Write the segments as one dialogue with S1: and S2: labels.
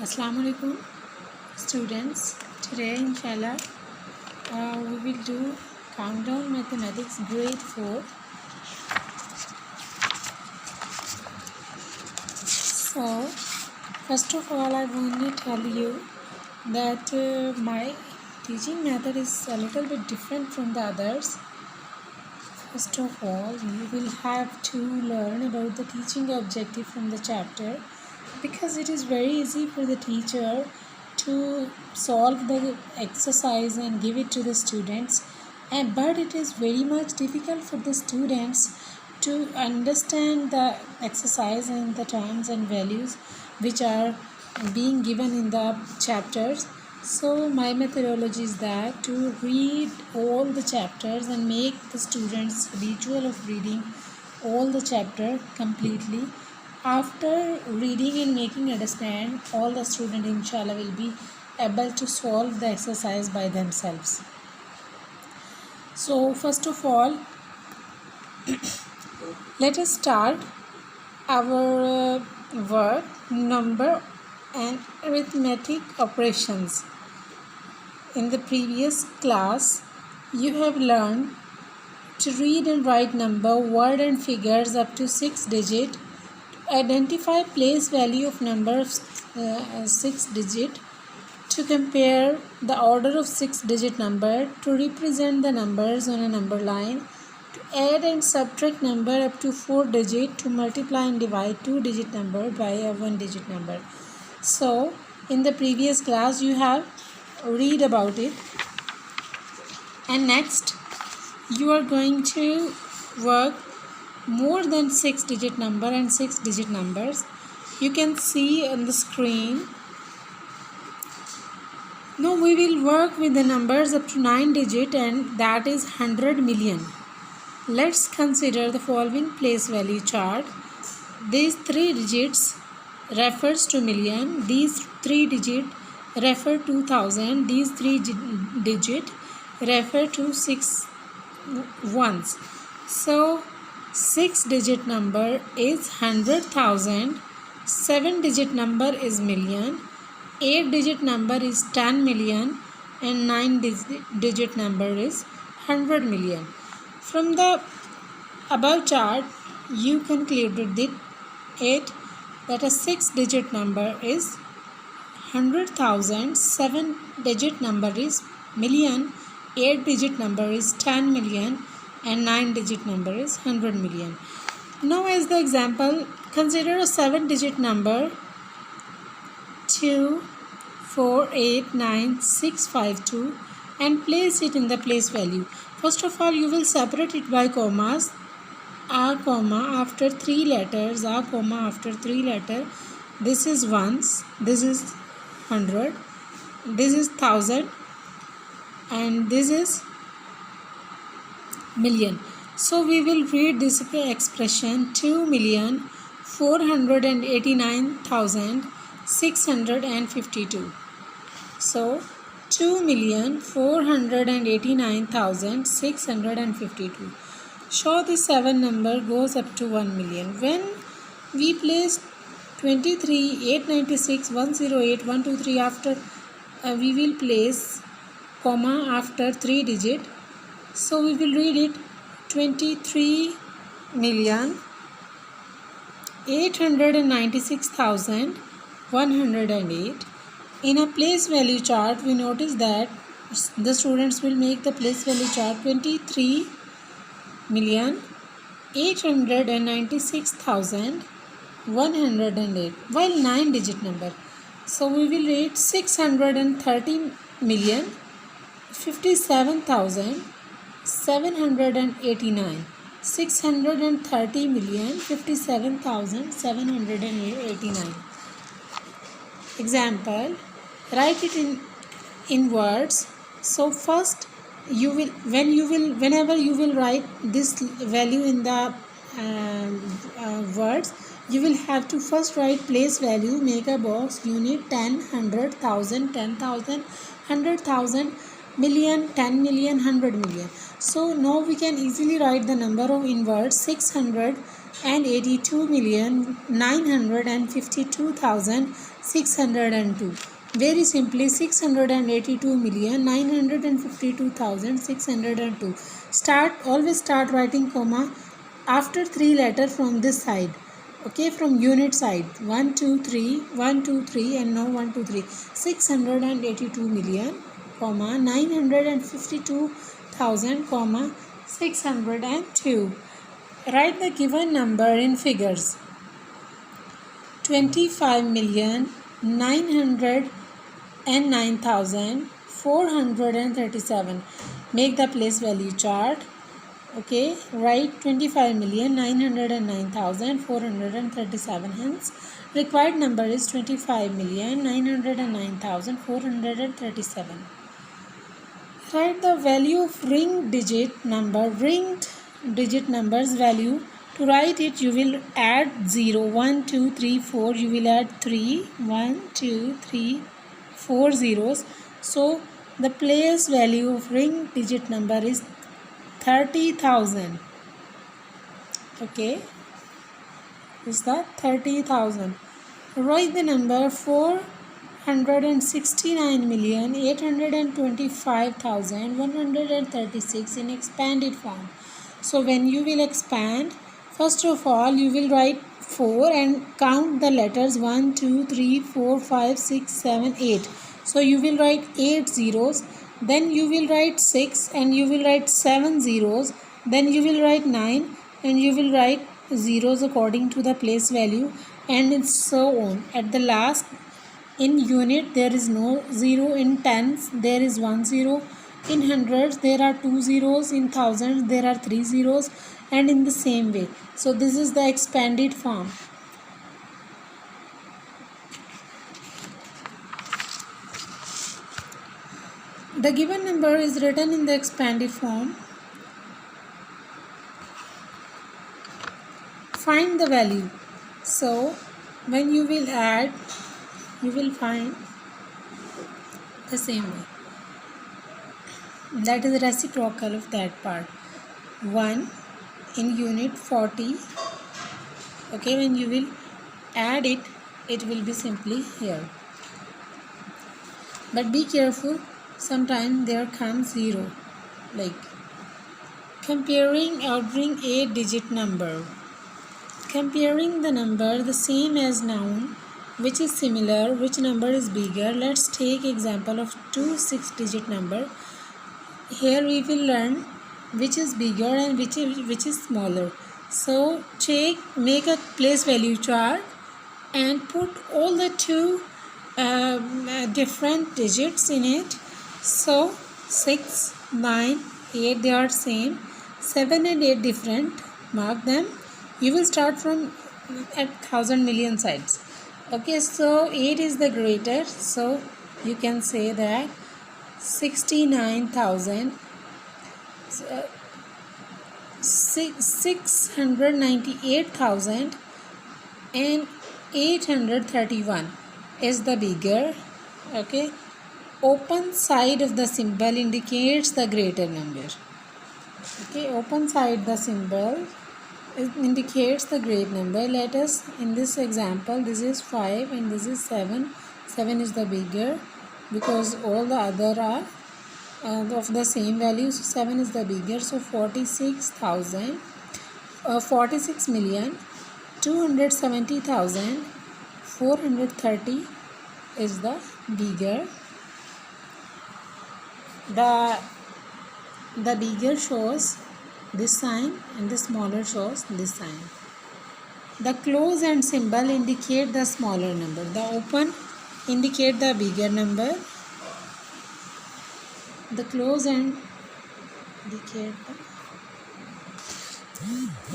S1: Assalamu alaikum students. Today inshallah we will do countdown mathematics grade 4. So first of all I want to tell you that my teaching method is a little bit different from the others. First of all, you will have to learn about the teaching objective from the chapter, because it is very easy for the teacher to solve the exercise and give it to the students, but it is very much difficult for the students to understand the exercise and the terms and values which are being given in the chapters. So my methodology is that to read all the chapters and make the students habitual of reading all the chapter completely. After reading and making understand, all the student inshallah will be able to solve the exercise by themselves. So first of all, let us start our work, number and arithmetic operations. In the previous class, you have learned to read and write number, word and figures up to 6 digit, identify place value of number of 6 digit, to compare the order of 6 digit number, to represent the numbers on a number line, to add and subtract number up to 4 digit, to multiply and divide 2 digit number by a 1 digit number. So in the previous class you have read about it, and next you are going to work more than 6 digit number and 6 digit numbers. You can see on the screen. Now we will work with the numbers up to 9 digit, and that is 100 million. Let's consider the following place value chart. These 3 digits refers to million, these 3 digit refer to thousand, these 3 digit refer to 6 ones. So 6 digit number is 100,000, 7 digit number is million, 8 digit number is 10 million, and 9 digit number is 100 million. From the above chart you concluded that a 6 digit number is 100,000, 7 digit number is million, 8 digit number is 10 million, and 9 digit number is 100 million. Now as the example, consider a 7 digit number 2489652 and place it in the place value. First of all, you will separate it by commas. A comma after 3 letters, A comma after 3 letters. This is ones, this is 100, this is 1000, and this is million. So we will read this expression 2,489,652. So 2,489,652. Show the 7 number goes up to 1 million. When we place 23, 896, 108, 123 after, we will place comma after 3 digit. So we will read it 23,896,108. In a place value chart, we notice that the students will make the place value chart 23,896,108 while 9 digit number. So we will read 630,57,789. 630,57,789. Example, write it in words. So first whenever you will write this value in the words, you will have to first write place value, make a box, unit, 10, 100, 1000, 10,000, 100,000, million, 10 million, 100 million. So now we can easily write the number of in words 682,952,789. 602. Very simply 682,952,602. Always start writing comma after 3 letter from this side. Okay, from unit side. 1 2 3 1 2 3 and now 1 2 3. 682 million comma 952,000 comma 602. Write the given number in figures. 25,909,437. Make the place value chart. Okay, write 25,909,437. Hence, required number is 25,909,437. Write the value of ringed digit numbers value. To write it, you will add 0, 1, 2, 3, 4. You will add 3, 1, 2, 3, 4 zeros. So, the place value of ringed digit number is 30,000. Okay, is that 30,000. Write the number 469,825,136 in expanded form. So, when you will expand, first of all, you will write 4 and count the letters 1, 2, 3, 4, 5, 6, 7, 8. So, you will write 8 zeros. Then you will write 6 and you will write 7 zeros. Then you will write 9 and you will write zeros according to the place value, and so on. At the last, in unit there is no zero, in tens there is 1 zero, in hundreds there are 2 zeros, in thousands there are 3 zeros, and in the same way. So this is the expanded form. The given number is written in the expanded form. Find the value. So when you will add, you will find the same way. That is reciprocal of that part. 1 in unit 40. Okay, when you will add it, it will be simply here. But be careful, sometimes there comes 0. Like comparing ordering a digit number. Comparing the number the same as noun, which is similar, which number is bigger. Let's take example of 2 6-digit number. Here we will learn which is bigger and which is smaller. So make a place value chart and put all the 2 different digits in it. So 6, 9, 8 they are same. 7 and 8 different. Mark them. You will start from at 1,000 million sides. Okay, so 8 is the greater. So you can say that 698,831 is the bigger. Okay, open side of the symbol indicates the greater number. Okay, open side the symbol indicates the great number. Let us, in this example, this is 5 and this is 7. 7 is the bigger because all the other are of the same value. So 7 is the bigger. So 46,270,430 is the bigger. The bigger shows this sign and the smaller shows this sign. The close and symbol indicate the smaller number. The open indicate the bigger number. The close and indicate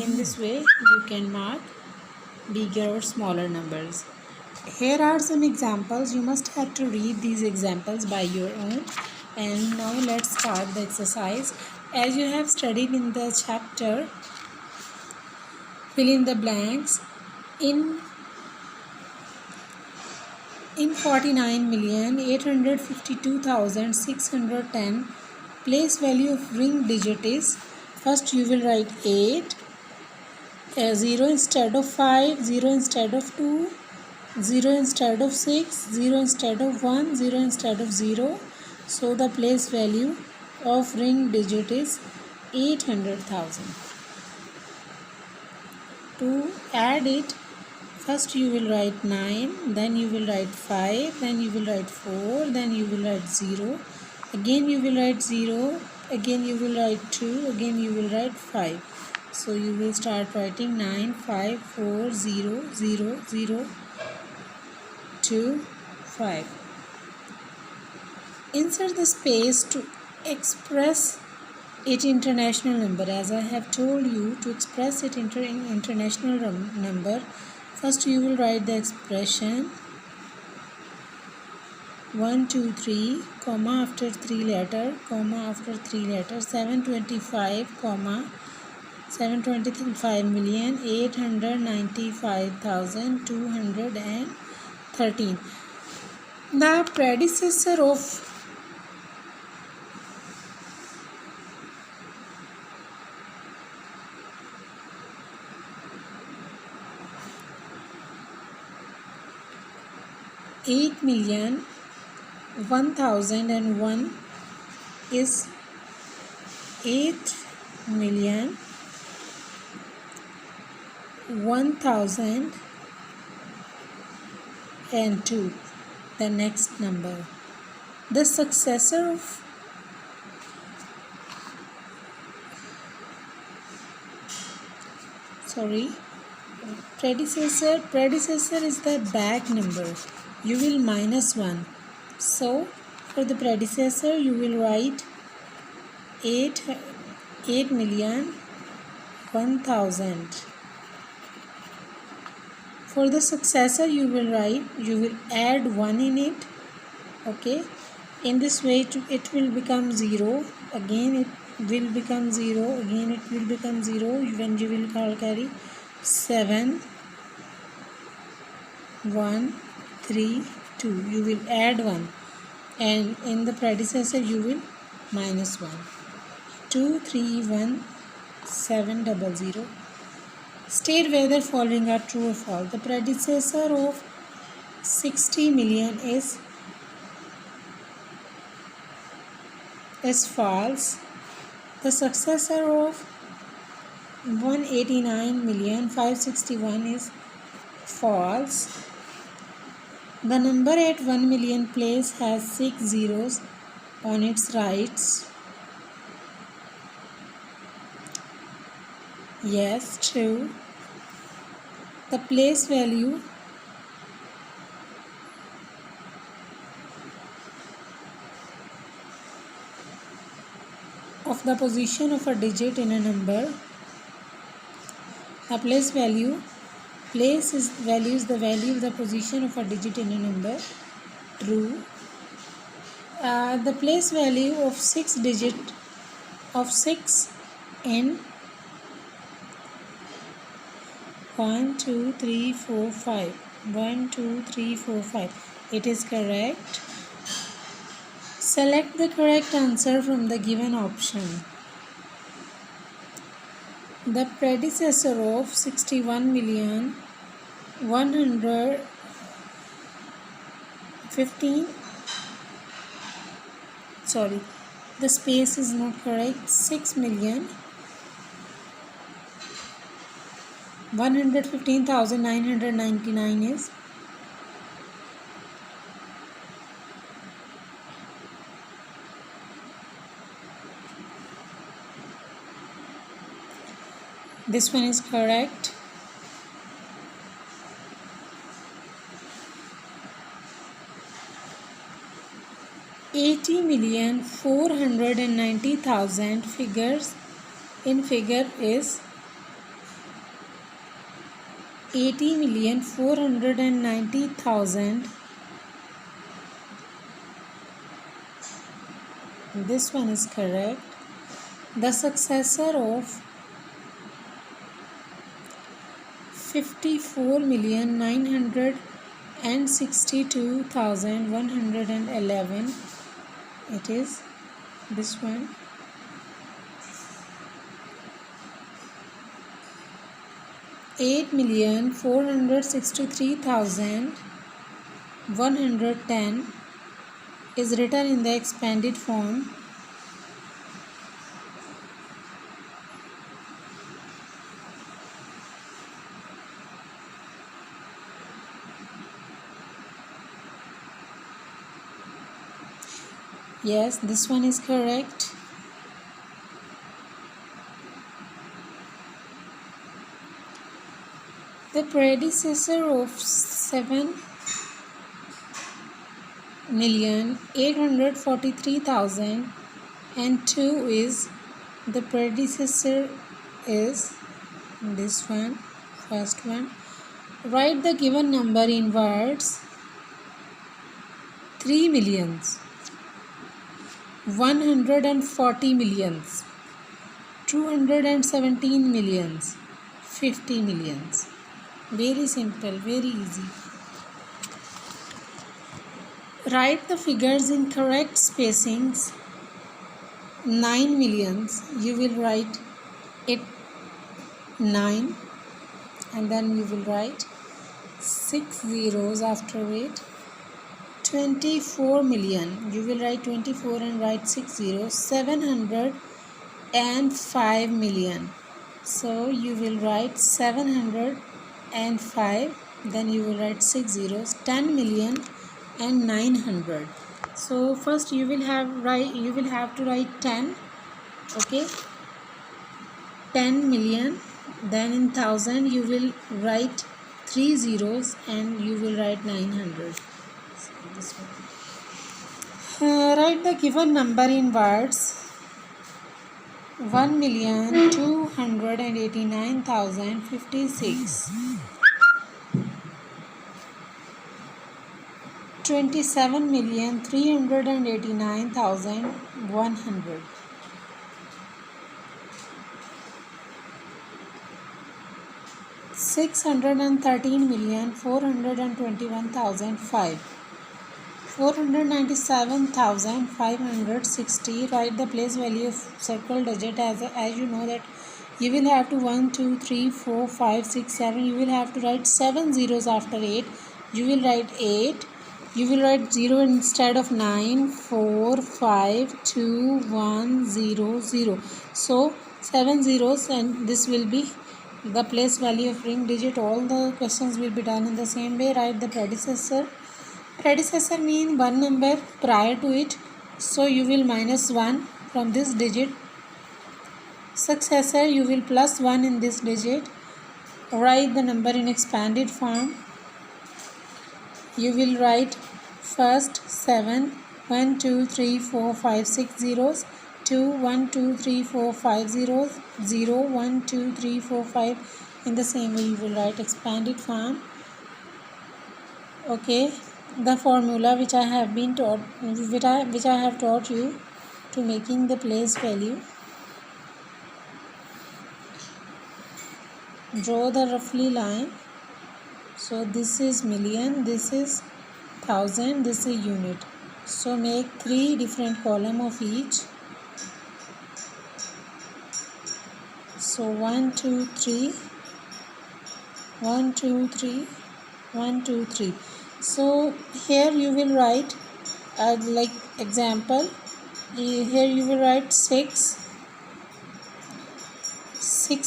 S1: in this way you can mark bigger or smaller numbers. Here are some examples. You must have to read these examples by your own. And now let's start the exercise. As you have studied in the chapter, fill in the blanks. In 49,852,610, place value of ring digit is, first you will write 8, 0 instead of 5, 0 instead of 2, 0 instead of 6, 0 instead of 1, 0 instead of 0. So the place value of ring digit is 800,000. To add it, first you will write 9, then you will write 5, then you will write 4, then you will write 0, again you will write 0, again you will write 2, again you will write 5. So you will start writing 9, 5, 4, 0, 0, 0, 2, 5. Insert the space to express it international number. As I have told you, to express it in international number, first you will write the expression 1 2 3 comma after 3 letter comma after 3 letters 725 comma 725,895,213. The predecessor of eight million 1,001 is 8,001,002. The next number. The successor of predecessor is the back number. You will minus 1. So for the predecessor you will write 8,001,000. For the successor you will add 1 in it. Okay, in this way it will become 0, again it will become 0, again it will become 0. When you will carry 7 1 3 2, you will add 1, and in the predecessor you will minus 1. 2 3 1 7 0 0. State whether following are true or false. The predecessor of 60 million is false. The successor of 189,561 is false. The number at 1 million place has 6 zeros on its rights. Yes, true. The place value of the position of a digit in a number. The place value is the value of the position of a digit in a number. True. The place value of 6 digit of 6 in 1 2 3 4 5. 1 2 3 4 5. It is correct. Select the correct answer from the given option. The predecessor of 61,115. Sorry, the space is not correct. 6,115,999 is this one is correct. $80,490,000 figures in figure is 80,490,000. This one is correct. The successor of 54,962,111. It is this one. 8,463,110 is written in the expanded form. Yes, this one is correct. The predecessor of 7,843,002 is, the predecessor is this one, first one. Write the given number in words. 3 millions, 140 millions, 217 millions, 50 millions. Very simple, very easy. Write the figures in correct spacings. 9 millions, you will write it 9 and then you will write 6 zeros after it. 24 million, you will write 24 and write 6 zeros. 705 million, so you will write 705, then you will write 6 zeros. 10 million and 900. So first you will have to write 10. Okay, 10 million, then in thousand you will write 3 zeros and you will write 900. So this one. Write the given number in words. 1,289,056. 27,389,100. 613,421,005. 497,560. Write the place value of circle digit as you know that you will have to 1, 2, 3, 4, 5, 6, 7. You will have to write 7 zeros after 8. You will write 8. You will write 0 instead of 9, 4, 5, 2, 1, 0, 0. So 7 zeros and this will be the place value of ring digit. All the questions will be done in the same way. Write the predecessor. Predecessor means one number prior to it, so you will minus 1 from this digit. Successor, you will plus 1 in this digit. Write the number in expanded form. You will write first 7, 1, 2, 3, 4, 5, 6 zeros, 2, 1, 2, 3, 4, 5 zeros, 0, 1, 2, 3, 4, 5. In the same way you will write expanded form. Okay, the formula which I have been taught, which I have taught you to making the place value. Draw the roughly line. So this is million, this is thousand, this is unit. So make 3 different column of each. So 1, 2, 3, 1, 2, 3, 1, 2, 3. So here you will write like example. Here you will write 6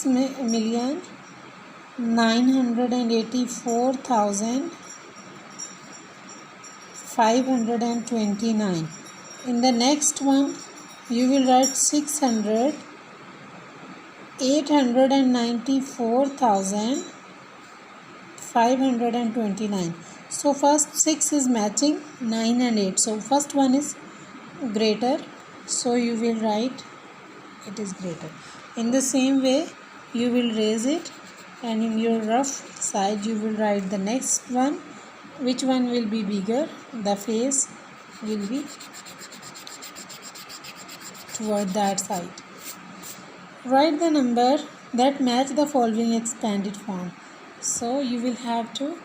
S1: million 984,529. In the next one you will write 894,529. So first 6 is matching 9 and 8. So first one is greater. So you will write it is greater. In the same way you will raise it, and in your rough side you will write the next one. Which one will be bigger? The face will be toward that side. Write the number that match the following expanded form. So you will have to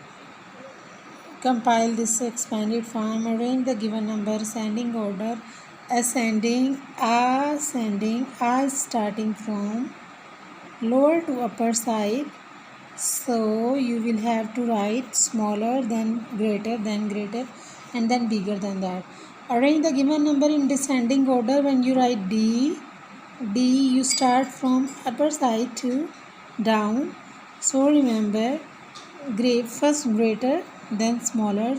S1: compile this expanded form. Arrange the given number ascending order. Ascending, starting from lower to upper side. So you will have to write smaller, then greater, and then bigger than that. Arrange the given number in descending order. When you write D, you start from upper side to down. So remember, first greater, then smaller,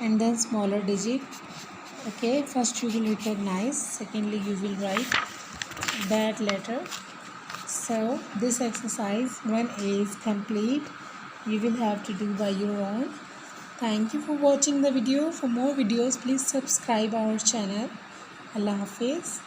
S1: and then smaller digit. Okay, first you will recognize, secondly you will write that letter. So this exercise 1A is complete. You will have to do by your own. Thank you for watching the video. For more videos, please subscribe our channel. Allah Hafiz.